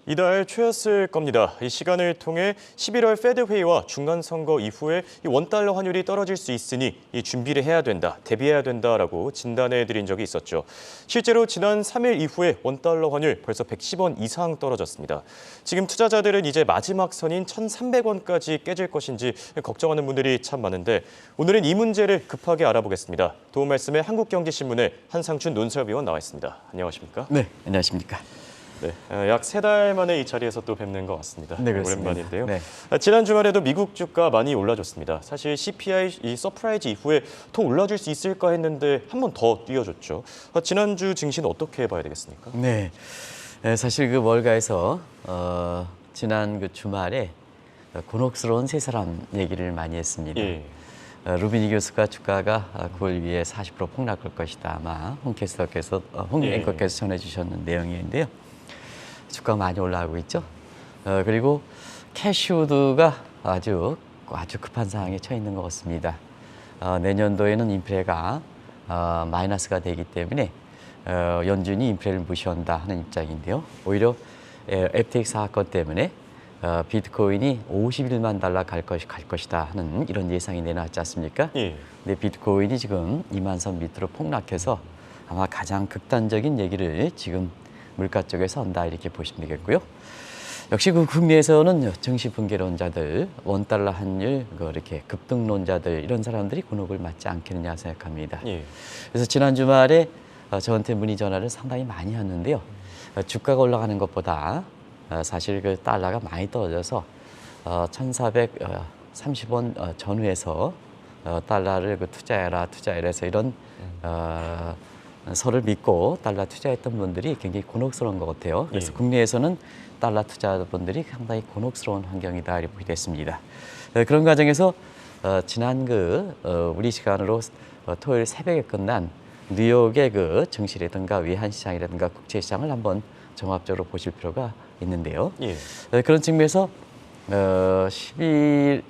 이달 초였을 겁니다. 이 시간을 통해 11월 페드 회의와 중간 선거 이후에 이 원달러 환율이 떨어질 수 있으니 이 준비를 해야 된다, 대비해야 된다라고 진단해 드린 적이 있었죠. 실제로 지난 3일 이후에 원달러 환율 벌써 110원 이상 떨어졌습니다. 지금 투자자들은 이제 마지막 선인 1,300원까지 깨질 것인지 걱정하는 분들이 참 많은데 오늘은 이 문제를 급하게 알아보겠습니다. 도움 말씀에 한국경제신문의 한상춘 논설위원 나와 있습니다. 안녕하십니까? 네, 안녕하십니까? 네, 약 3달 만에 이 자리에서 또 뵙는 것 같습니다. 네, 그렇습니다. 오랜만인데요. 네. 지난 주말에도 미국 주가 많이 올라줬습니다. 사실 CPI 이 서프라이즈 이후에 더 올라줄 수 있을까 했는데 한 번 더 뛰어줬죠. 지난주 증시는 어떻게 봐야 되겠습니까? 네, 사실 그 월가에서 지난 그 주말에 곤혹스러운 세 사람 얘기를 많이 했습니다. 예. 루비니 교수가 주가가 9월 위에 40% 폭락할 것이다. 아마 홍 앵커께서 전해주셨는 내용인데요. 주가가 많이 올라가고 있죠. 그리고 캐시우드가 아주 급한 상황에 처해 있는 것 같습니다. 내년도에는 인플레가 마이너스가 되기 때문에 연준이 인플레를 무시한다 하는 입장인데요. 오히려 FTX 사건 때문에 비트코인이 51만 달러 갈 것이다 하는 이런 예상이 내놨지 않습니까? 예. 근데 비트코인이 지금 2만 선 밑으로 폭락해서 아마 가장 극단적인 얘기를 지금 물가 쪽에서 한다 이렇게 보시면 되겠고요. 역시 그 국내에서는 증시 붕괴론자들, 원달러 환율, 이렇게 급등론자들 이런 사람들이 곤혹을 맞지 않겠느냐 생각합니다. 예. 그래서 지난 주말에 저한테 문의 전화를 상당히 많이 했는데요. 주가가 올라가는 것보다 사실 그 달러가 많이 떨어져서 1,430원 전후에서 달러를 투자해라 해서 이런 서를 믿고 달러 투자했던 분들이 굉장히 곤혹스러운 것 같아요. 그래서 예. 국내에서는 달러 투자분들이 상당히 곤혹스러운 환경이다 이렇게 보게 됐습니다. 그런 과정에서 지난 우리 시간으로 토요일 새벽에 끝난 뉴욕의 그 증시라든가 외환시장이라든가 국채시장을 한번 종합적으로 보실 필요가 있는데요. 예. 그런 측면에서 10일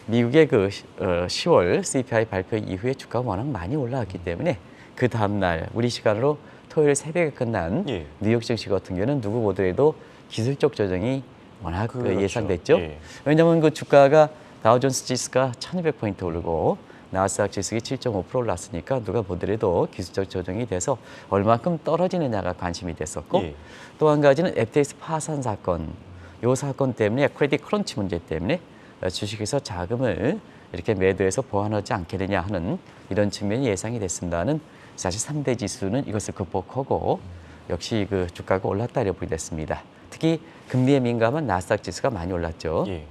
미국의 10월 CPI 발표 이후에 주가가 워낙 많이 올라왔기 때문에 그 다음 날 우리 시간으로 토요일 새벽에 끝난 예. 뉴욕 증시 같은 경우는 누구 보더라도 기술적 조정이 워낙 그렇죠. 예상됐죠. 예. 왜냐하면 그 주가가 다우존스 지수가 1,200포인트 오르고 나스닥 지수가 7.5% 올랐으니까 누가 보더라도 기술적 조정이 돼서 얼마큼 떨어지느냐가 관심이 됐었고 예. 또 한 가지는 FTX 파산 사건, 이 사건 때문에 크레딧 크런치 문제 때문에 주식에서 자금을 이렇게 매도해서 보완하지 않겠느냐 하는 이런 측면이 예상이 됐습니다는 사실 3대 지수는 이것을 극복하고 역시 그 주가가 올랐다 이렇게 보게 됐습니다. 특히 금리에 민감한 나스닥 지수가 많이 올랐죠. 예.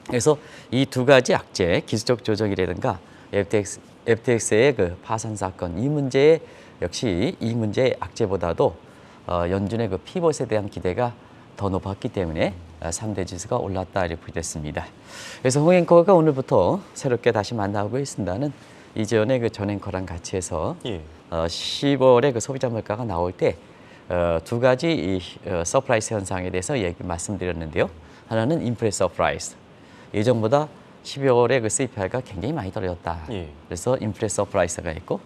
그래서 이 두 가지 악재, 기술적 조정이라든가 FTX의 그 파산 사건 이 문제에 역시 이 문제의 악재보다도 연준의 그 피벗에 대한 기대가 더 높았기 때문에 3대 지수가 올랐다 이렇게 됐습니다. 그래서 홍 앵커가 오늘부터 새롭게 다시 만나고 있습니다는 이전에 그 전 앵커랑 같이 해서 예. 10월에 그 소비자 물가가 나올 때 두 가지 이 서프라이즈 현상에 대해서 말씀드렸는데요. 하나는 인플레 서프라이즈. 예전보다 12월에 그 CPI가 굉장히 많이 떨어졌다. 예. 그래서 인플레 서프라이즈가 있고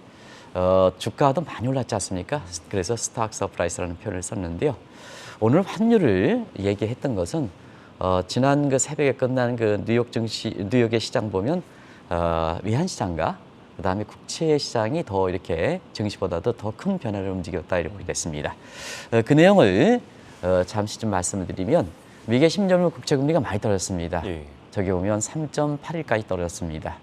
주가도 많이 올랐지 않습니까? 그래서 스탁 서프라이즈라는 표현을 썼는데요. 오늘 환율을 얘기했던 것은 지난 그 새벽에 끝난 그 뉴욕의 시장 보면 외환시장과 그다음에 국채 시장이 더 이렇게 증시보다도 더 큰 변화를 움직였다 이렇게 됐습니다. 그 내용을 잠시 좀 말씀을 드리면 미국의 10년물 국채 금리가 많이 떨어졌습니다. 예. 저기 보면 3.81까지 떨어졌습니다.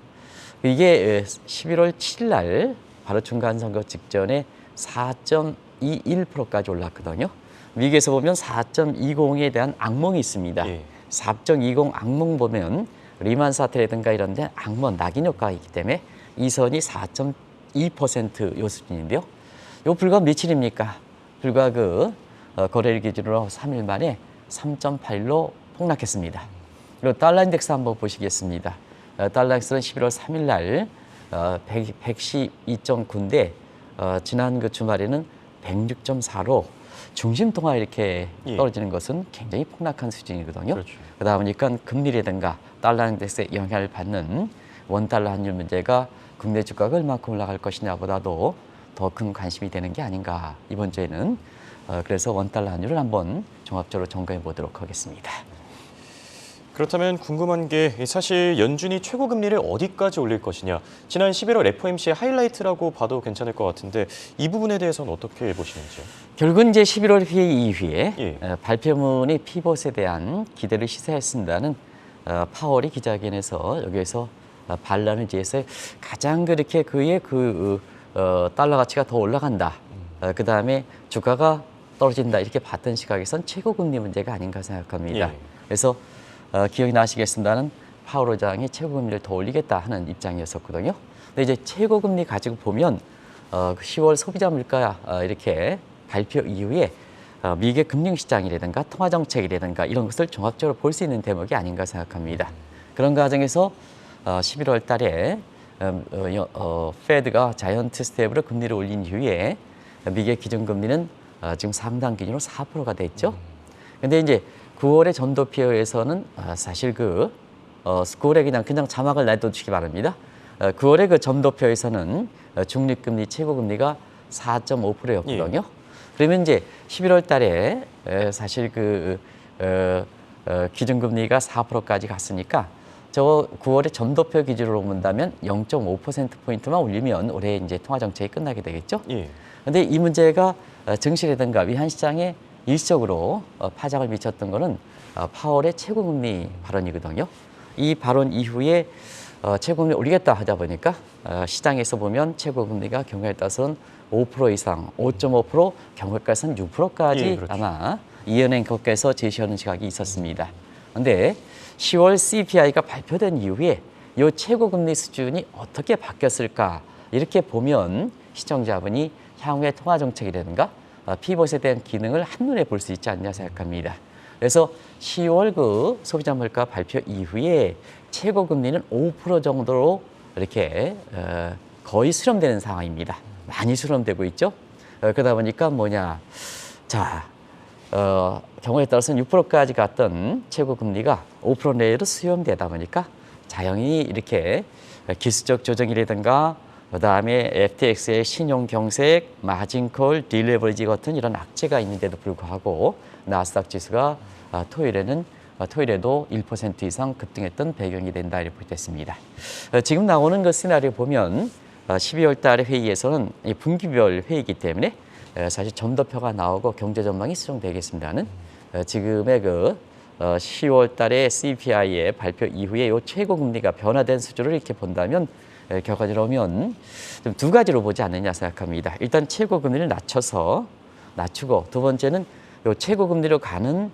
이게 11월 7일 날 바로 중간선거 직전에 4.21%까지 올랐거든요. 미국에서 보면 4.20에 대한 악몽이 있습니다. 예. 4.20 악몽 보면 리만 사태라든가 이런 데 악몽 낙인 효과가 있기 때문에 이 선이 4.2% 요 수준인데요. 요 불과 며칠입니까? 불과 거래일 기준으로 3일 만에 3.81로 폭락했습니다. 그리고 달러 인덱스 한번 보시겠습니다. 달러 인덱스는 11월 3일 날 112.9인데 지난 그 주말에는 106.4로 중심 통화 이렇게 예. 떨어지는 것은 굉장히 폭락한 수준이거든요. 그렇죠. 그러다 보니까 금리라든가 달러 인덱스에 영향을 받는 원달러 환율 문제가 국내 주가가 얼마큼 올라갈 것이냐보다도 더 큰 관심이 되는 게 아닌가. 이번 주에는 그래서 원달러 환율을 한번 종합적으로 점검해 보도록 하겠습니다. 그렇다면 궁금한 게 사실 연준이 최고 금리를 어디까지 올릴 것이냐. 지난 11월 FOMC의 하이라이트라고 봐도 괜찮을 것 같은데 이 부분에 대해서는 어떻게 보시는지요? 결국은 이제 11월 회의 이후에 예. 발표문이 피벗에 대한 기대를 시사했습니다는 파월이 기자회견에서 여기에서 반란을 제해서 가장 그렇게 그의 달러 가치가 더 올라간다. 그 다음에 주가가 떨어진다. 이렇게 봤던 시각에선 최고 금리 문제가 아닌가 생각합니다. 예. 그래서 기억이 나시겠습니다는 파월 의장이 최고 금리를 더 올리겠다 하는 입장이었었거든요. 근데 이제 최고 금리 가지고 보면 10월 소비자 물가 이렇게 발표 이후에 미국의 금융시장이라든가 통화정책이라든가 이런 것을 종합적으로 볼 수 있는 대목이 아닌가 생각합니다. 그런 과정에서 11월 달에 페드가 자이언트 스텝으로 금리를 올린 이후에 미국의 기준금리는 지금 상당 기준으로 4%가 됐죠. 근데 이제 9월의 전도표에서는 사실 9월에 그냥 자막을 놔두시기 바랍니다. 9월의 그 전도표에서는 중립금리 최고금리가 4.5%였거든요. 그러면 이제 11월 달에 사실 기준금리가 4%까지 갔으니까 저 9월의 전도표 기준으로 본다면 0.5%포인트만 올리면 올해 이제 통화정책이 끝나게 되겠죠. 예. 근데 이 문제가 증시라든가 위안시장에 일시적으로 파장을 미쳤던 거는 파월의 최고금리 발언이거든요. 이 발언 이후에 최고금리 올리겠다 하다 보니까 시장에서 보면 최고금리가 경우에 따라서는 5% 이상, 5.5%, 경우에 따라서는 6%까지 예, 그렇죠. 아마 이은행께서 제시하는 시각이 있었습니다. 그런데 10월 CPI가 발표된 이후에 이 최고금리 수준이 어떻게 바뀌었을까 이렇게 보면 시청자분이 향후의 통화정책이라든가 피벗에 대한 기능을 한눈에 볼 수 있지 않냐 생각합니다. 그래서 10월 소비자 물가 발표 이후에 최고금리는 5% 정도로 이렇게 거의 수렴되는 상황입니다. 많이 수렴되고 있죠. 그러다 보니까 경우에 따라서는 6%까지 갔던 최고금리가 5% 내외로 수렴되다 보니까 자연히 이렇게 기술적 조정이라든가 그다음에 FTX의 신용경색, 마진콜, 딜레버리지 같은 이런 악재가 있는데도 불구하고 나스닥 지수가 토요일에도 1% 이상 급등했던 배경이 된다 이렇게 보겠습니다. 지금 나오는 그 시나리오 보면 12월 달의 회의에서는 분기별 회의이기 때문에 사실 점도표가 나오고 경제 전망이 수정되겠습니다는 지금의 10월 달의 CPI의 발표 이후에 이 최고 금리가 변화된 수준을 이렇게 본다면 결과적으로 보면 좀 두 가지로 보지 않느냐 생각합니다. 일단 최고 금리를 낮추고 두 번째는 이 최고 금리로 가는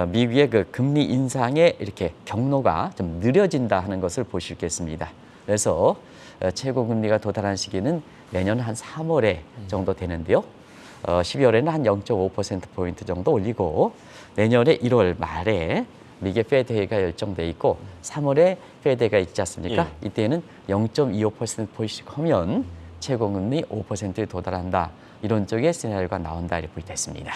미국의 그 금리 인상의 이렇게 경로가 좀 느려진다 하는 것을 보실 수 있겠습니다. 그래서 최고 금리가 도달한 시기는 내년 한 3월에 정도 되는데요. 12월에는 한 0.5%포인트 정도 올리고 내년에 1월 말에 미국의 페드 회의가 결정돼 있고 3월에 페드가 있지 않습니까? 예. 이때는 0.25%포인트 하면 최고금리 5%에 도달한다. 이런 쪽의 시나리오가 나온다 이렇게 보겠습니다.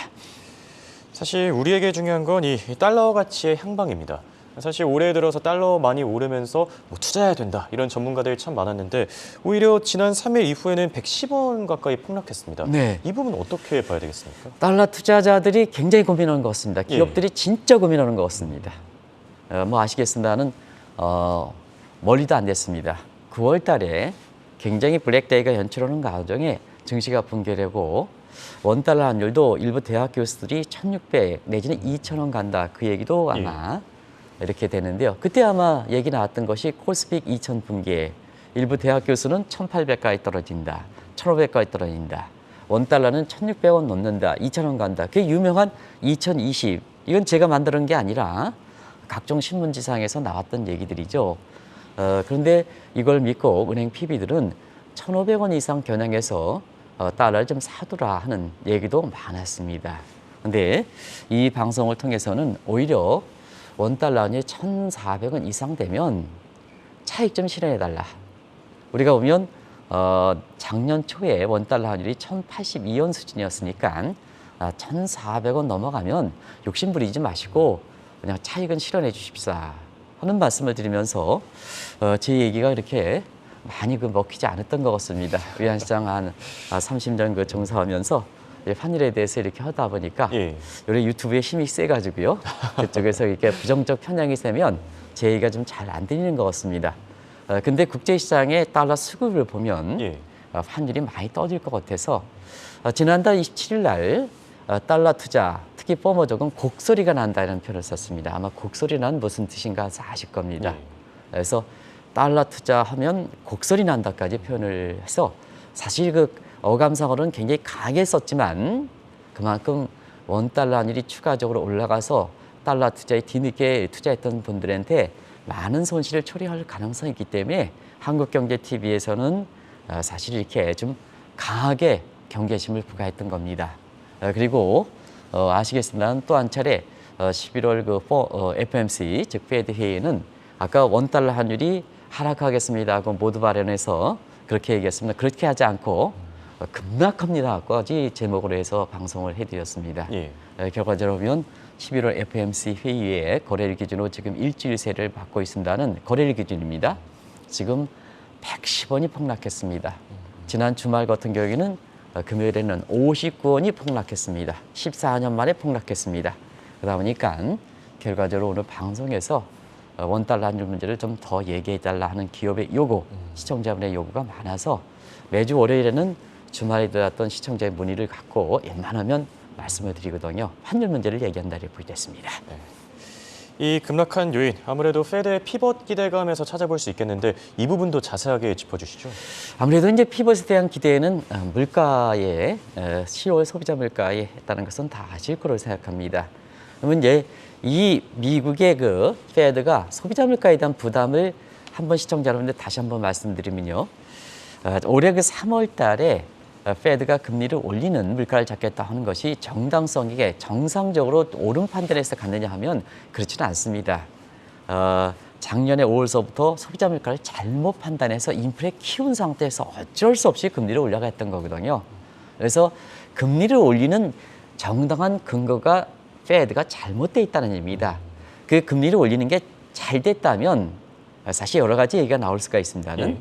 사실 우리에게 중요한 건 이 달러 가치의 향방입니다. 사실 올해 들어서 달러 많이 오르면서 투자해야 된다 이런 전문가들이 참 많았는데 오히려 지난 3일 이후에는 110원 가까이 폭락했습니다. 네. 이 부분 어떻게 봐야 되겠습니까? 달러 투자자들이 굉장히 고민하는 것 같습니다. 기업들이 진짜 고민하는 것 같습니다. 아시겠습니다는 멀리도 안 됐습니다. 9월 달에 굉장히 블랙데이가 연출하는 과정에 증시가 붕괴되고 원달러 환율도 일부 대학 교수들이 1,600 내지는 2,000원 간다 그 얘기도 아마 이렇게 되는데요. 그때 아마 얘기 나왔던 것이 코스픽 2,000 붕괴, 일부 대학 교수는 1,800까지 떨어진다, 1,500까지 떨어진다. 원달러는 1,600원 넘는다, 2,000원 간다. 그게 유명한 2020. 이건 제가 만드는 게 아니라 각종 신문지상에서 나왔던 얘기들이죠. 그런데 이걸 믿고 은행 PB들은 1,500원 이상 겨냥해서 달러를 좀 사두라 하는 얘기도 많았습니다. 그런데 이 방송을 통해서는 오히려 원달러 환율이 1,400원 이상 되면 차익 좀 실현해달라. 우리가 보면 작년 초에 원달러 환율이 1,082원 수준이었으니까 1,400원 넘어가면 욕심 부리지 마시고 그냥 차익은 실현해 주십사 하는 말씀을 드리면서 제 얘기가 이렇게 많이 먹히지 않았던 것 같습니다. 위안시장 한 30년 정사하면서 환율에 대해서 이렇게 하다 보니까 예. 요리 유튜브에 힘이 세가지고요. 그쪽에서 이렇게 부정적 편향이 세면 제 얘기가 좀 잘 안 들리는 것 같습니다. 근데 국제시장의 달러 수급을 보면 예. 환율이 많이 떨어질 것 같아서 지난달 27일 날 달러 투자, 특히 포머족은 곡소리가 난다는 표현을 썼습니다. 아마 곡소리란 무슨 뜻인가 아실 겁니다. 예. 그래서 달러 투자하면 곡소리 난다까지 표현을 해서 사실 그 어감상으로는 굉장히 강하게 썼지만 그만큼 원달러 환율이 추가적으로 올라가서 달러 투자에 뒤늦게 투자했던 분들한테 많은 손실을 초래할 가능성이 있기 때문에 한국경제TV에서는 사실 이렇게 좀 강하게 경계심을 부과했던 겁니다. 그리고 아시겠습니다만 또 한 차례 11월 그 FOMC 즉 페드 회의는 아까 원달러 환율이 하락하겠습니다 하고 모두 발언해서 그렇게 얘기했습니다. 그렇게 하지 않고 급락합니다까지 제목으로 해서 방송을 해드렸습니다. 예. 결과적으로 보면 11월 FOMC 회의에 거래일 기준으로 지금 일주일세를 받고 있습니다는 거래일 기준입니다. 지금 110원이 폭락했습니다. 지난 주말 같은 경우에는 금요일에는 59원이 폭락했습니다. 14년 만에 폭락했습니다. 그러다 보니까 결과적으로 오늘 방송에서 원달러 환율 문제를 좀 더 얘기해달라 하는 기업의 요구, 시청자분의 요구가 많아서 매주 월요일에는 주말에 들어왔던 시청자의 문의를 갖고 웬만하면 말씀을 드리거든요. 환율 문제를 얘기한 날이 보이겠습니다. 이 급락한 요인, 아무래도 페드의 피벗 기대감에서 찾아볼 수 있겠는데 이 부분도 자세하게 짚어주시죠. 아무래도 이제 피벗에 대한 기대는 물가에 10월 소비자 물가에 했다는 것은 다 아실 거로 생각합니다. 그러면 이제 이 미국의 그 페드가 소비자 물가에 대한 부담을 한번 시청자 여러분들 다시 한번 말씀드리면요. 올해 그 3월 달에 페드가 금리를 올리는 물가를 잡겠다 하는 것이 정당성에게 정상적으로 옳은 판단에서 갔느냐 하면 그렇지는 않습니다. 작년에 5월서부터 소비자 물가를 잘못 판단해서 인플레 키운 상태에서 어쩔 수 없이 금리를 올려갔던 거거든요. 그래서 금리를 올리는 정당한 근거가 페드가 잘못돼 있다는 얘기입니다. 그 금리를 올리는 게 잘 됐다면 사실 여러 가지 얘기가 나올 수가 있습니다는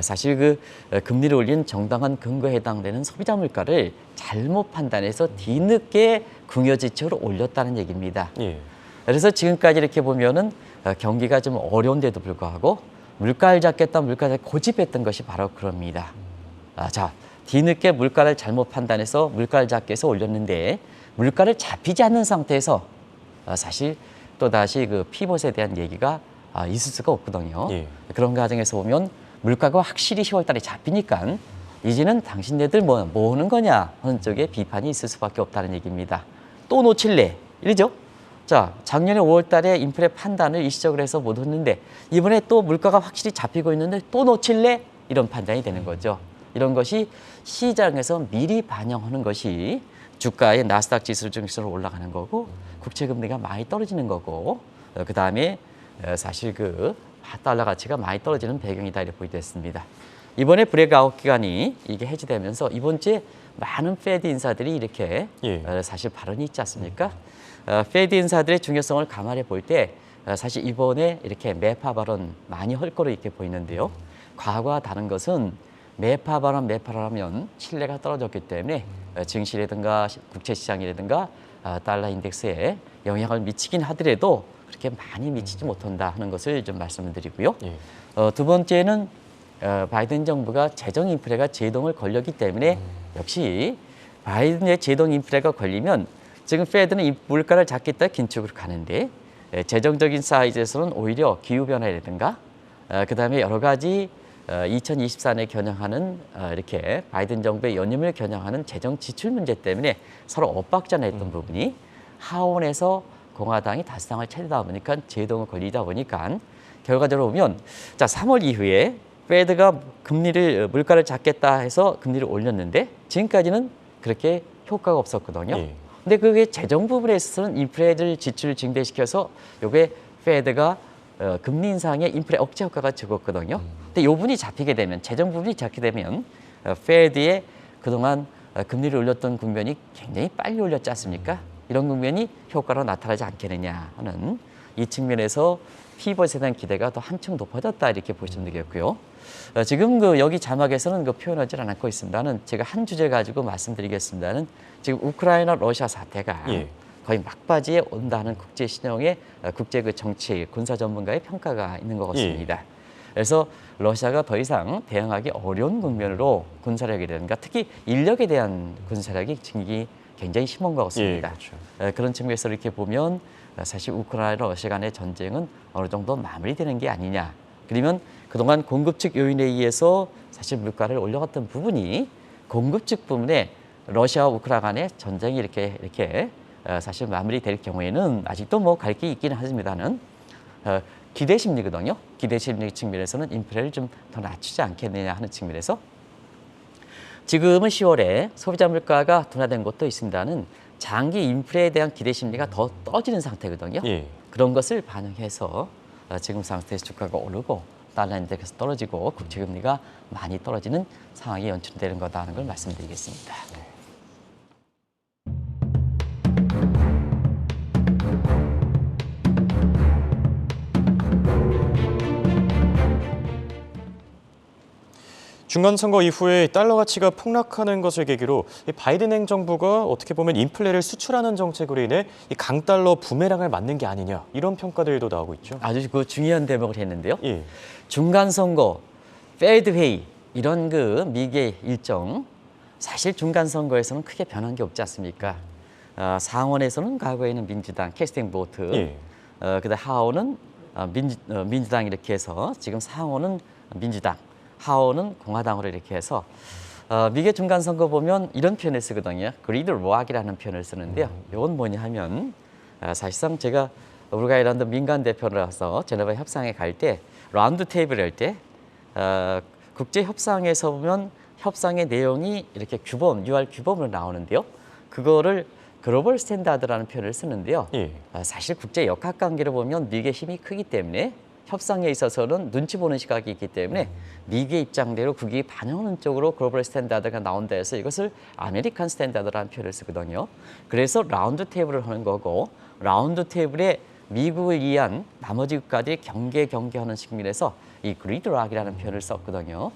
사실 그 금리를 올린 정당한 근거에 해당되는 소비자 물가를 잘못 판단해서 뒤늦게 궁여지책으로 올렸다는 얘기입니다. 예. 그래서 지금까지 이렇게 보면은 경기가 좀 어려운데도 불구하고 물가를 잡겠다 물가를 고집했던 것이 바로 그럽니다. 자, 뒤늦게 물가를 잘못 판단해서 물가를 잡기 위해서 올렸는데 물가를 잡히지 않는 상태에서 사실 또다시 그 피벗에 대한 얘기가 있을 수가 없거든요. 예. 그런 과정에서 보면 물가가 확실히 10월 달에 잡히니까 이제는 당신네들 뭐 하는 거냐 하는 쪽에 비판이 있을 수밖에 없다는 얘기입니다. 또 놓칠래? 이러죠? 자, 작년에 5월 달에 인플레 판단을 일시적으로 해서 못 했는데 이번에 또 물가가 확실히 잡히고 있는데 또 놓칠래? 이런 판단이 되는 거죠. 이런 것이 시장에서 미리 반영하는 것이 주가의 나스닥 지수 중심으로 올라가는 거고 국채금리가 많이 떨어지는 거고 그다음에 사실 그 달러 가치가 많이 떨어지는 배경이다 이렇게 보이겠습니다. 이번에 브레이크아웃 기간이 이게 해지되면서 이번 주에 많은 페드 인사들이 이렇게 사실 발언이 있지 않습니까? 페드 인사들의 중요성을 감안해 볼 때 사실 이번에 이렇게 매파 발언 많이 할 거로 이렇게 보이는데요. 과거와 다른 것은 매파 발언하면 신뢰가 떨어졌기 때문에 증시라든가 국채시장이라든가 달러 인덱스에 영향을 미치긴 하더라도 그렇게 많이 미치지 못한다 하는 것을 좀 말씀을 드리고요. 두 번째는 바이든 정부가 재정 인플레가 제동을 걸렸기 때문에 역시 바이든의 재정 인플레가 걸리면 지금 페드는 물가를 잡겠다 긴축으로 가는데 재정적인 사이즈에서는 오히려 기후변화라든가 그다음에 여러 가지 2024년에 겨냥하는 이렇게 바이든 정부의 연임을 겨냥하는 재정 지출 문제 때문에 서로 엇박자나 했던 부분이 하원에서 공화당이 다수당을 차지하다 보니까 제동을 걸리다 보니까 결과적으로 보면 자 3월 이후에 페드가 물가를 잡겠다 해서 금리를 올렸는데 지금까지는 그렇게 효과가 없었거든요. 근데 그게 재정 부분에 있어서는 인플레를 지출을 증대시켜서 요게 페드가 금리 인상의 인플레 억제 효과가 적었거든요. 근데 이 부분이 잡히게 되면 재정 부분이 잡히게 되면 페드의 그동안 금리를 올렸던 국면이 굉장히 빨리 올렸지 않습니까? 이런 국면이 효과로 나타나지 않겠느냐 하는 이 측면에서 피벗에 대한 기대가 더 한층 높아졌다 이렇게 보시면 되겠고요. 지금 여기 자막에서는 표현하지 않고 있습니다는 제가 한 주제 가지고 말씀드리겠습니다는 지금 우크라이나 러시아 사태가 예. 거의 막바지에 온다는 국제 신용의 국제 정치 군사 전문가의 평가가 있는 것 같습니다. 그래서 러시아가 더 이상 대응하기 어려운 국면으로 군사력이라든가 특히 인력에 대한 군사력이 증기 굉장히 심한 것 같습니다. 그렇죠. 그런 측면에서 이렇게 보면 사실 우크라이나 러시아 간의 전쟁은 어느 정도 마무리되는 게 아니냐. 그러면 그동안 공급 측 요인에 의해서 사실 물가를 올려갔던 부분이 공급 측 부분에 러시아와 우크라이나 간의 전쟁이 이렇게 사실 마무리될 경우에는 아직도 갈 게 있기는 하지만은 기대 심리거든요. 기대 심리 측면에서는 인플레를 좀 더 낮추지 않겠느냐 하는 측면에서 지금은 10월에 소비자 물가가 둔화된 것도 있습니다는 장기 인플레에 대한 기대 심리가 더 떨어지는 상태거든요. 예. 그런 것을 반영해서 지금 상태에서 주가가 오르고 달러 인덱스 떨어지고 국채 금리가 많이 떨어지는 상황이 연출되는 거다라는 걸 말씀드리겠습니다. 중간선거 이후에 달러 가치가 폭락하는 것을 계기로 이 바이든 행정부가 어떻게 보면 인플레를 수출하는 정책으로 인해 이 강달러 부메랑을 맞는 게 아니냐 이런 평가들도 나오고 있죠. 아주 중요한 대목을 했는데요. 예. 중간 선거, 페드 회의 이런 미국의 일정 사실 중간 선거에서는 크게 변한 게 없지 않습니까? 상원에서는 과거에는 민주당 캐스팅 보트, 예. 그다음 하원은 민주당 이렇게 해서 지금 상원은 민주당, 하원은 공화당으로 이렇게 해서 미국의 중간 선거 보면 이런 표현을 쓰거든요. 그리드 락이라는 표현을 쓰는데요. 이건 뭐냐 하면 사실상 제가 우리가 이런 민간 대표로서 제네바 협상에 갈 때 라운드 테이블 할 때 국제 협상에서 보면 협상의 내용이 이렇게 UR 규범으로 나오는데요. 그거를 글로벌 스탠다드라는 표현을 쓰는데요. 예. 사실 국제 역학관계를 보면 미국의 힘이 크기 때문에 협상에 있어서는 눈치 보는 시각이 있기 때문에 미국의 입장대로 국익이 반영하는 쪽으로 글로벌 스탠다드가 나온다 해서 이것을 아메리칸 스탠다드라는 표현을 쓰거든요. 그래서 라운드 테이블을 하는 거고 라운드 테이블에 미국을 위한 나머지 국가들이 경계하는 측면에서 이 그리드 락이라는 표현을 썼거든요.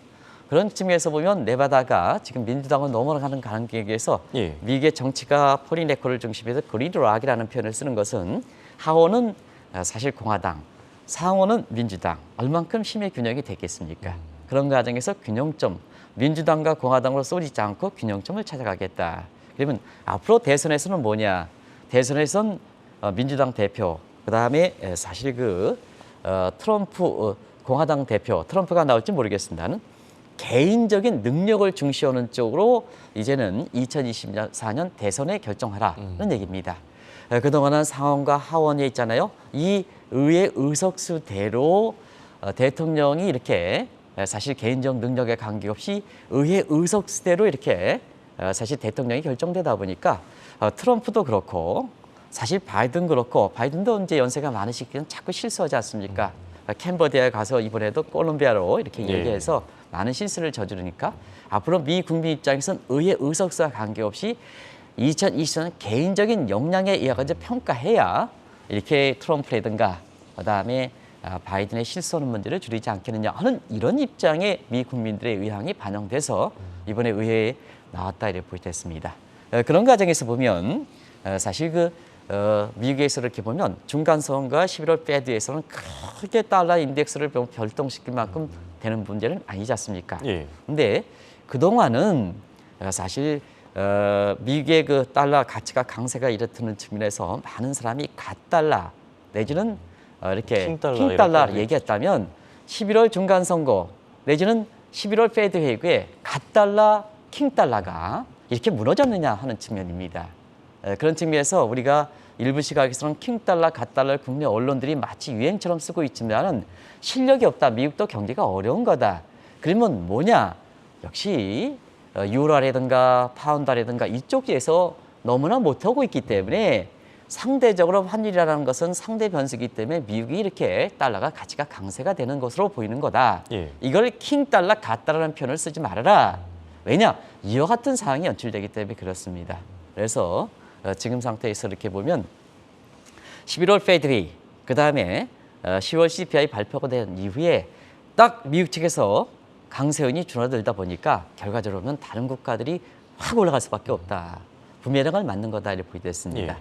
그런 측면에서 보면 네바다가 지금 민주당을 넘어가는 관계에서 예. 미국의 정치가 폴리네코를 중심해서 그리드 락이라는 표현을 쓰는 것은 하원은 사실 공화당, 상원은 민주당, 얼만큼 힘의 균형이 됐겠습니까? 그런 과정에서 균형점, 민주당과 공화당으로 쏘지지 않고 균형점을 찾아가겠다. 그러면 앞으로 대선에서는 뭐냐? 대선에선 민주당 대표, 그다음에 사실 트럼프 공화당 대표, 트럼프가 나올지 모르겠습니다는 개인적인 능력을 중시하는 쪽으로 이제는 2024년 대선에 결정하라는 얘기입니다. 그동안은 상원과 하원에 있잖아요. 이 의회 의석수대로 대통령이 이렇게 사실 개인적 능력에 관계없이 의회 의석수대로 이렇게 사실 대통령이 결정되다 보니까 트럼프도 그렇고 사실 바이든 그렇고 바이든도 이제 연세가 많으시기는 자꾸 실수하지 않습니까? 캄보디아에 가서 이번에도 콜롬비아로 이렇게 예. 얘기해서 많은 실수를 저지르니까 앞으로 미 국민 입장에서는 의회 의석수와 관계없이 2024년 개인적인 역량에 의해서 평가해야 이렇게 트럼프라든가 그다음에 바이든의 실수하는 문제를 줄이지 않겠느냐 하는 이런 입장에 미 국민들의 의향이 반영돼서 이번에 의회에 나왔다 이렇게 보겠습니다. 그런 과정에서 보면 사실 미국에서 이렇게 보면 중간선거와 11월 페드에서는 크게 달러 인덱스를 결동시킬 만큼 되는 문제는 아니지 않습니까? 예. 근데 그동안은 사실 미국의 달러 가치가 강세가 이렇다는 측면에서 많은 사람이 갓달러 내지는 이렇게 킹달러 킹달러 이렇게 얘기했다면 11월 중간선거 내지는 11월 페드 회의에 갓달러, 킹달러가 이렇게 무너졌느냐 하는 측면입니다. 그런 측면에서 우리가 일부 시각에서는 킹달러, 갓달러를 국내 언론들이 마치 유행처럼 쓰고 있지만은 실력이 없다. 미국도 경기가 어려운 거다. 그러면 뭐냐? 역시 유로라든가 파운드라든가 이쪽에서 너무나 못하고 있기 때문에 상대적으로 환율이라는 것은 상대 변수이기 때문에 미국이 이렇게 달러가 가치가 강세가 되는 것으로 보이는 거다. 예. 이걸 킹달러, 갓달러라는 표현을 쓰지 말아라. 왜냐? 이와 같은 상황이 연출되기 때문에 그렇습니다. 그래서 지금 상태에서 이렇게 보면 11월 페드 회의 그다음에 10월 CPI 발표가 된 이후에 딱 미국 측에서 강세운이 줄어들다 보니까 결과적으로는 다른 국가들이 확 올라갈 수밖에 없다. 부메랑을 맞는 거다 이렇게 보여졌습니다.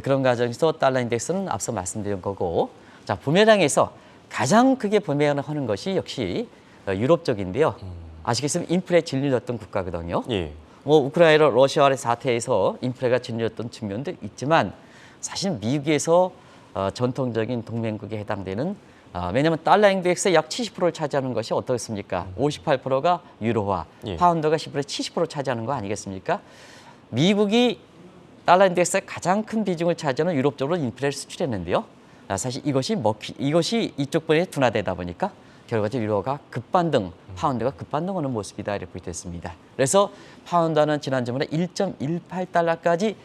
그런 과정에서 달러 인덱스는 앞서 말씀드린 거고, 자 부메랑에서 가장 크게 부메랑을 하는 것이 역시 유럽 쪽인데요. 아시겠지만 인플레 짓눌렸던 국가거든요. 예. 뭐 우크라이나 러시아의 사태에서 인플레가 짓눌렸던 측면도 있지만 사실 미국에서 전통적인 동맹국에 해당되는 왜냐하면 달러 인덱스의 약 70%를 차지하는 것이 어떻습니까? 58%가 유로화, 예. 파운드가 10%, 70% 차지하는 거 아니겠습니까? 미국이 달러 인덱스의 가장 큰 비중을 차지하는 유럽 쪽으로 인플레를 수출했는데요. 사실 이것이 이쪽 분에 둔화되다 보니까 결과적으로 유로가 급반등, 파운드가 급반등하는 모습이다 이렇게 보여졌습니다. 그래서 파운드는 지난 주말에 1.18달러까지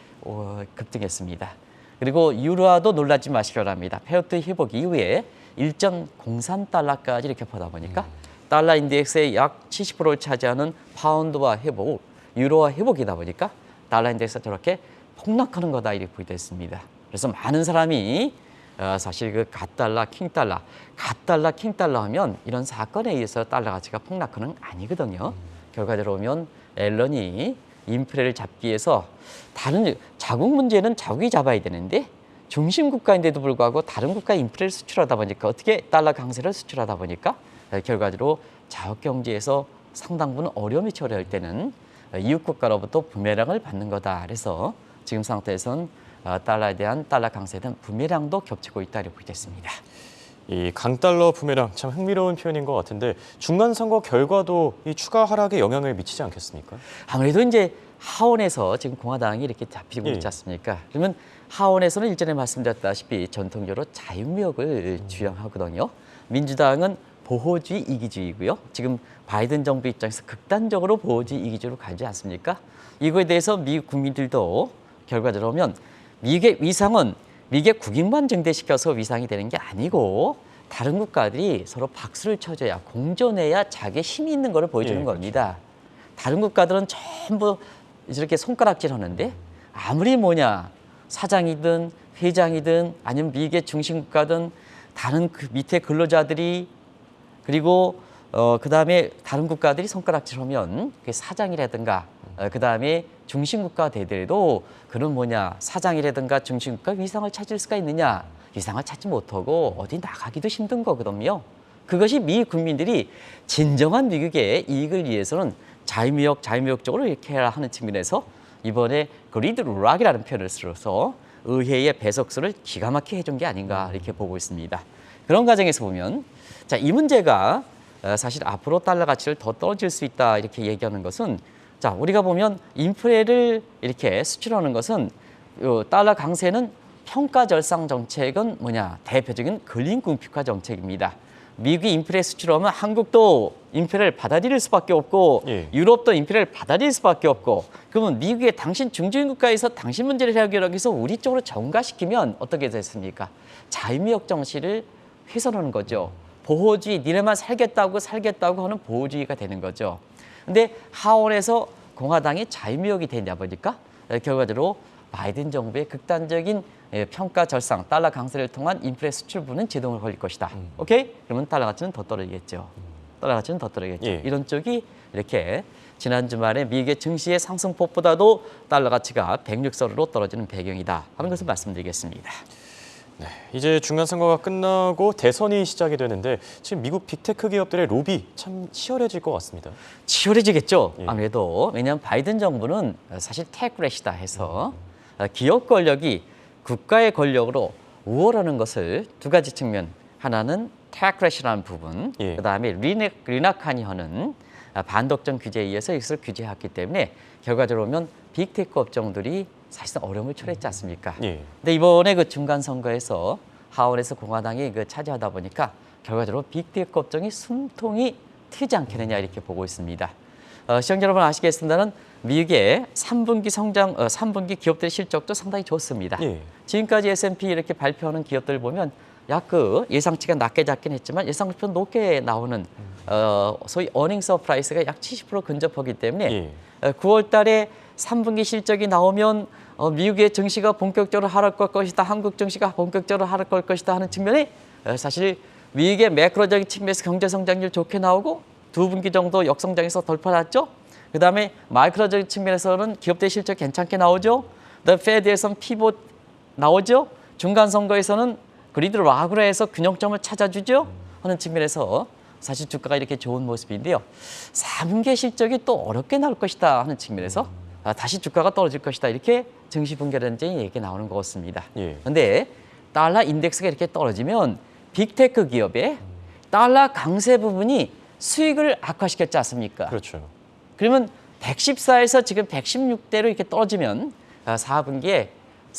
급등했습니다. 그리고 유로화도 놀라지 마시기 바랍니다. 페어트 회복 이후에 1.03달러까지 이렇게 보다 보니까 달러 인덱스의 약 70%를 차지하는 파운드와 회복, 유로화 회복이다 보니까 달러 인덱스가 저렇게 폭락하는 거다 이렇게 보여졌습니다. 그래서 많은 사람이 사실 그 갓달러, 킹달러, 갓달러, 킹달러 하면 이런 사건에 의해서 달러 가치가 폭락하는 건 아니거든요. 결과적으로 보면 앨런이 인플레를 잡기 위해서 다른 자국 문제는 자국이 잡아야 되는데 중심 국가인데도 불구하고 다른 국가에 인플레를 수출하다 보니까 어떻게 달러 강세를 수출하다 보니까 결과적으로 자국 경제에서 상당 부분 어려움이 처할 때는 이웃 국가로부터 부메랑을 받는 거다. 그래서 지금 상태에서는 달러에 대한 달러 강세에 대한 부메랑도 겹치고 있다고 보겠습니다. 이 강달러 부메랑 참 흥미로운 표현인 것 같은데 중간 선거 결과도 이 추가 하락에 영향을 미치지 않겠습니까? 아무래도 이제 하원에서 지금 공화당이 이렇게 잡히고 있지 않습니까? 그러면 하원에서는 일전에 말씀드렸다시피 전통적으로 자유무역을 주장하거든요. 민주당은 보호주의 이기주의고요. 지금 바이든 정부 입장에서 극단적으로 보호주의 이기주의로 가지 않습니까? 이거에 대해서 미국 국민들도 결과적으로 보면 미국의 위상은 미국의 국익만 증대시켜서 위상이 되는 게 아니고 다른 국가들이 서로 박수를 쳐줘야 공존해야 자기의 힘이 있는 걸 보여주는 겁니다. 다른 국가들은 전부 이렇게 손가락질 하는데 아무리 뭐냐 사장이든 회장이든 아니면 미국의 중심 국가든 다른 그 밑에 근로자들이 그리고 그다음에 다른 국가들이 손가락질하면 그 사장이라든가 그다음에 중심국가 되더라도 그런 뭐냐 사장이라든가 중심국가 위상을 찾을 수가 있느냐 위상을 찾지 못하고 어디 나가기도 힘든 거거든요. 그것이 미국 국민들이 진정한 미국의 이익을 위해서는 자유무역적으로 이렇게 해야 하는 측면에서 이번에 그리드 락이라는 표현을 써서 의회의 배석수를 기가 막히게 해준 게 아닌가 이렇게 보고 있습니다. 그런 과정에서 보면 자, 이 문제가 사실 앞으로 달러 가치를 더 떨어질 수 있다 이렇게 얘기하는 것은 자, 우리가 보면 인플레를 이렇게 수출하는 것은 달러 강세는 평가절상 정책은 뭐냐 대표적인 근린 궁핍화 정책입니다. 미국이 인플레 수출하면 한국도 인플레를 받아들일 수밖에 없고 유럽도 인플레를 받아들일 수밖에 없고 그러면 미국의 당신 중진 국가에서 당신 문제를 해결하기 위해서 우리 쪽으로 전가시키면 어떻게 됐습니까? 자유무역 정신을 훼손하는 거죠. 보호주의, 니네만 살겠다고 하는 보호주의가 되는 거죠. 근데 하원에서 공화당이 자유무역이 되냐 보니까 결과적으로 바이든 정부의 극단적인 평가 절상, 달러 강세를 통한 인플레 수출부는 제동을 걸릴 것이다. 오케이? 그러면 달러 가치는 더 떨어지겠죠. 달러 가치는 더 떨어지겠죠. 이런 쪽이 이렇게 지난 주말에 미국의 증시의 상승폭보다도 달러 가치가 106선으로 떨어지는 배경이다 하는 것을 말씀드리겠습니다. 네, 이제 중간 선거가 끝나고 대선이 시작이 되는데 지금 미국 빅테크 기업들의 로비 참 치열해질 것 같습니다. 치열해지겠죠. 아무래도 왜냐하면 바이든 정부는 사실 테크렛이다 해서 기업 권력이 국가의 권력으로 우월하는 것을 두 가지 측면 하나는 테크렛이라는 부분 그다음에 리나칸이 하는 반독점 규제에 의해서 이것을 규제했기 때문에 결과적으로 보면 빅테크 업종들이 사실상 어려움을 초래했지 않습니까? 근데 이번에 그 중간 선거에서 하원에서 공화당이 그 차지하다 보니까 결과적으로 빅테크 업종이 숨통이 트이지 않겠느냐 이렇게 보고 있습니다. 시청자 여러분 아시겠습니다는 미국의 3분기 기업들의 실적도 상당히 좋습니다. 지금까지 S&P 이렇게 발표하는 기업들 보면 약 그 예상치가 낮게 잡긴 했지만 예상치보다 높게 나오는 소위 어닝 서프라이스가 약 70% 근접하기 때문에 9월 달에 3분기 실적이 나오면 미국의 증시가 본격적으로 하락할 것이다, 한국 증시가 본격적으로 하락할 것이다 하는 측면에 사실 미국의 매크로적인 측면에서 경제 성장률 좋게 나오고 2분기 정도 역성장에서 돌파했죠. 그다음에 마이크로적인 측면에서는 기업들 실적 괜찮게 나오죠. 그다음 페드에서는 피봇 나오죠. 중간 선거에서는 그리드 락으로 해서 균형점을 찾아주죠 하는 측면에서 사실 주가가 이렇게 좋은 모습인데요. 4분기 실적이 또 어렵게 나올 것이다 하는 측면에서 다시 주가가 떨어질 것이다 이렇게 증시 분결론쟁이 얘기 나오는 것 같습니다. 그런데 달러 인덱스가 이렇게 떨어지면 빅테크 기업의 달러 강세 부분이 수익을 악화시켰지 않습니까? 그렇죠. 그러면 114에서 지금 116대로 이렇게 떨어지면 4분기에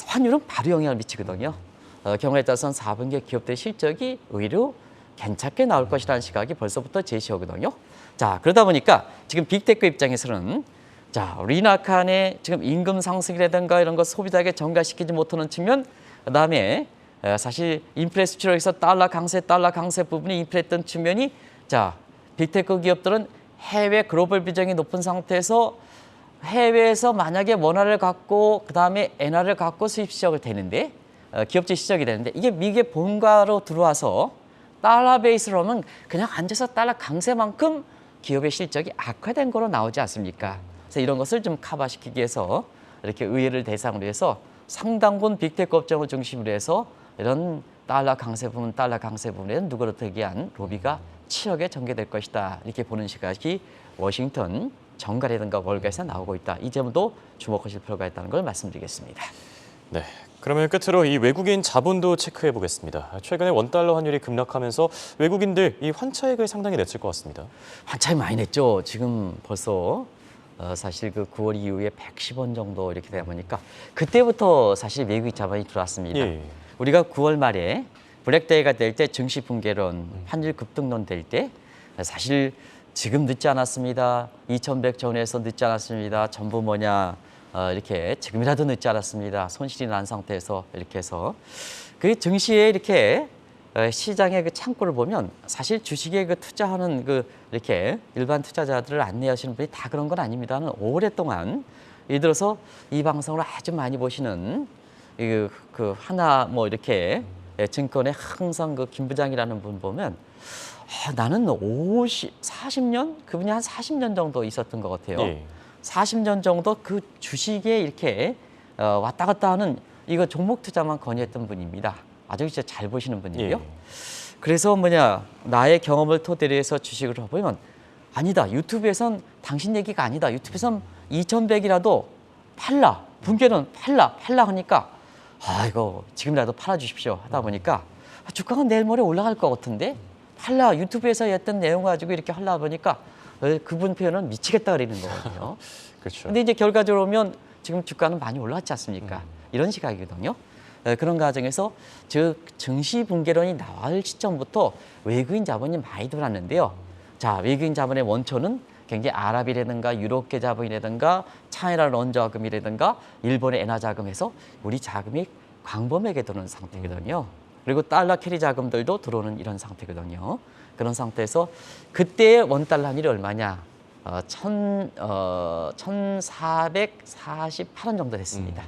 환율은 바로 영향을 미치거든요. 경우에 따라서는 4분기에 기업들의 실적이 의외로 괜찮게 나올 것이라는 시각이 벌써부터 제시하거든요. 자, 그러다 보니까 지금 빅테크 입장에서는 자, 리나칸의 지금 임금 상승이라든가 이런 것 소비자에게 전가시키지 못하는 측면, 그다음에 사실 인플레 수출에서 달러 강세 부분이 인플레했던 측면이 자, 빅테크 기업들은 해외 글로벌 비중이 높은 상태에서 해외에서 만약에 원화를 갖고 그다음에 엔화를 갖고 수입 시작을 되는데 기업체 시작이 되는데 이게 미국의 본가로 들어와서 달러 베이스로 하면 그냥 앉아서 달러 강세만큼 기업의 실적이 악화된 거로 나오지 않습니까? 그래서 이런 것을 좀 커버시키기 위해서 이렇게 의회를 대상으로 해서 상당분 빅테크 업종을 중심으로 해서 이런 달러 강세 부분에 누그러뜨기 위한 로비가 치열하게 전개될 것이다. 이렇게 보는 시각이 워싱턴 정가라든가 월가에서 나오고 있다. 이 점도 주목하실 필요가 있다는 걸 말씀드리겠습니다. 네. 그러면 끝으로 이 외국인 자본도 체크해 보겠습니다. 최근에 원달러 환율이 급락하면서 외국인들 이 환차익을 상당히 냈을 것 같습니다. 환차익 많이 냈죠. 지금 벌써 사실 그 9월 이후에 110원 정도 이렇게 되다 보니까 그때부터 사실 외국인 자본이 들어왔습니다. 예. 우리가 9월 말에 블랙데이가 될 때 증시 붕괴론, 환율 급등론 될 때 사실 지금 늦지 않았습니다. 2100전에서 늦지 않았습니다. 전부 뭐냐 이렇게 지금이라도 늦지 않았습니다. 손실이 난 상태에서 이렇게 해서 그 증시에 이렇게 시장의 그 창구를 보면 사실 주식에 그 투자하는 그 이렇게 일반 투자자들을 안내하시는 분이 다 그런 건 아닙니다는 오랫동안 예를 들어서 이 방송을 아주 많이 보시는 그 하나 뭐 이렇게 증권에 항상 그 김 부장이라는 분 보면 나는 40년 그분이 한 40년 정도 있었던 것 같아요. 예. 40년 정도 그 주식에 이렇게 왔다 갔다 하는 이거 종목 투자만 권유했던 분입니다. 아주 진짜 잘 보시는 분이에요. 예. 그래서 나의 경험을 토대로 해서 주식을 보면 아니다. 유튜브에선 당신 얘기가 아니다. 유튜브에선 2100이라도 팔라. 분께는 팔라 하니까 이거 지금이라도 팔아주십시오 하다 보니까 주가가 내일 모레 올라갈 것 같은데 팔라. 유튜브에서 했던 내용 가지고 이렇게 하려다 보니까 그분 표현은 미치겠다 그러는 거거든요. 그렇죠. 근데 이제 결과적으로 보면 지금 주가는 많이 올랐지 않습니까? 이런 시각이거든요. 그런 과정에서 즉 증시 붕괴론이 나올 시점부터 외국인 자본이 많이 들어왔는데요. 자, 외국인 자본의 원초는 굉장히 아랍이라든가 유럽계 자본이라든가 차이나 런 자금이라든가 일본의 엔화 자금에서 우리 자금이 광범위하게 들어오는 상태거든요. 그리고 달러 캐리 자금들도 들어오는 이런 상태거든요. 그런 상태에서 그때의 원달러 환율이 얼마냐? 1,448원 정도 됐습니다.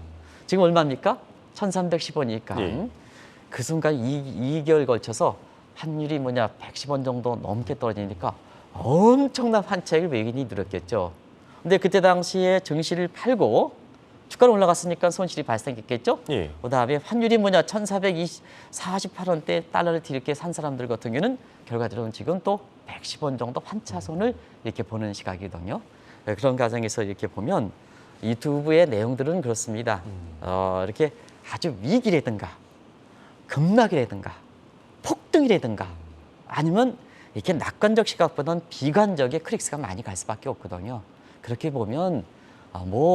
지금 얼마입니까? 1,310원이니까 예. 그 순간 2개월 걸쳐서 환율이 110원 정도 넘게 떨어지니까 엄청난 환차익을 외국인이 누렸겠죠. 근데 그때 당시에 증시를 팔고 주가는 올라갔으니까 손실이 발생했겠죠. 예. 그다음에 환율이 1,448원대 달러를 뒤늦게 산 사람들 같은 경우는 결과적으로는 지금 또 110원 정도 환차손을 이렇게 보는 시각이거든요. 그런 과정에서 이렇게 보면 유튜브의 내용들은 그렇습니다. 이렇게 아주 위기라든가 급락이라든가 폭등이라든가 아니면 이렇게 낙관적 시각보다는 비관적의 클릭수가 많이 갈 수밖에 없거든요. 그렇게 보면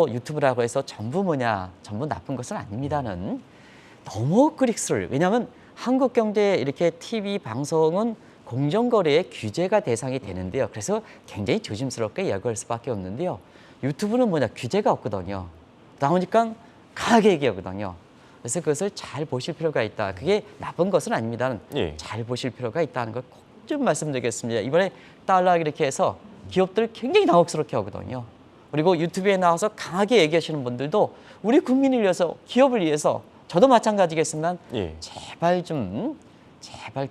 유튜브라고 해서 전부 나쁜 것은 아닙니다는 너무 클릭수를 왜냐하면 한국 경제 이렇게 TV 방송은 공정거래의 규제가 대상이 되는데요. 그래서 굉장히 조심스럽게 이야기할 수밖에 없는데요. 유튜브는 규제가 없거든요. 나오니까 강하게 얘기하거든요. 그래서 그것을 잘 보실 필요가 있다. 그게 나쁜 것은 아닙니다는 예. 잘 보실 필요가 있다는 걸 꼭 좀 말씀드리겠습니다. 이번에 달러 이렇게 해서 기업들 굉장히 당혹스럽게 하거든요. 그리고 유튜브에 나와서 강하게 얘기하시는 분들도 우리 국민을 위해서, 기업을 위해서, 저도 마찬가지겠지만 예. 제발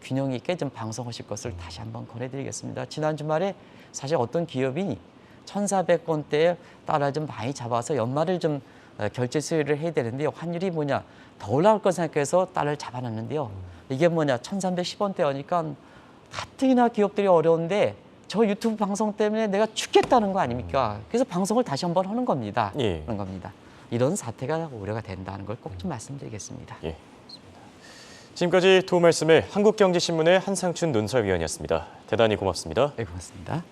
균형 있게 좀 방송하실 것을 다시 한번 권해드리겠습니다. 지난 주말에 사실 어떤 기업이 1,400원대에 달러 좀 많이 잡아서 연말을 좀 결제 수혜를 해야 되는데요. 환율이 뭐냐 더 올라올 거 생각해서 달러를 잡아놨는데요. 이게 뭐냐 1,310원대 하니까 가뜩이나 기업들이 어려운데 저 유튜브 방송 때문에 내가 죽겠다는 거 아닙니까? 그래서 방송을 다시 한번 하는 겁니다. 예. 그런 겁니다. 이런 사태가 우려가 된다는 걸 꼭 좀 말씀드리겠습니다. 예. 지금까지 도움 말씀을 한국경제신문의 한상춘 논설위원이었습니다. 대단히 고맙습니다. 네, 고맙습니다.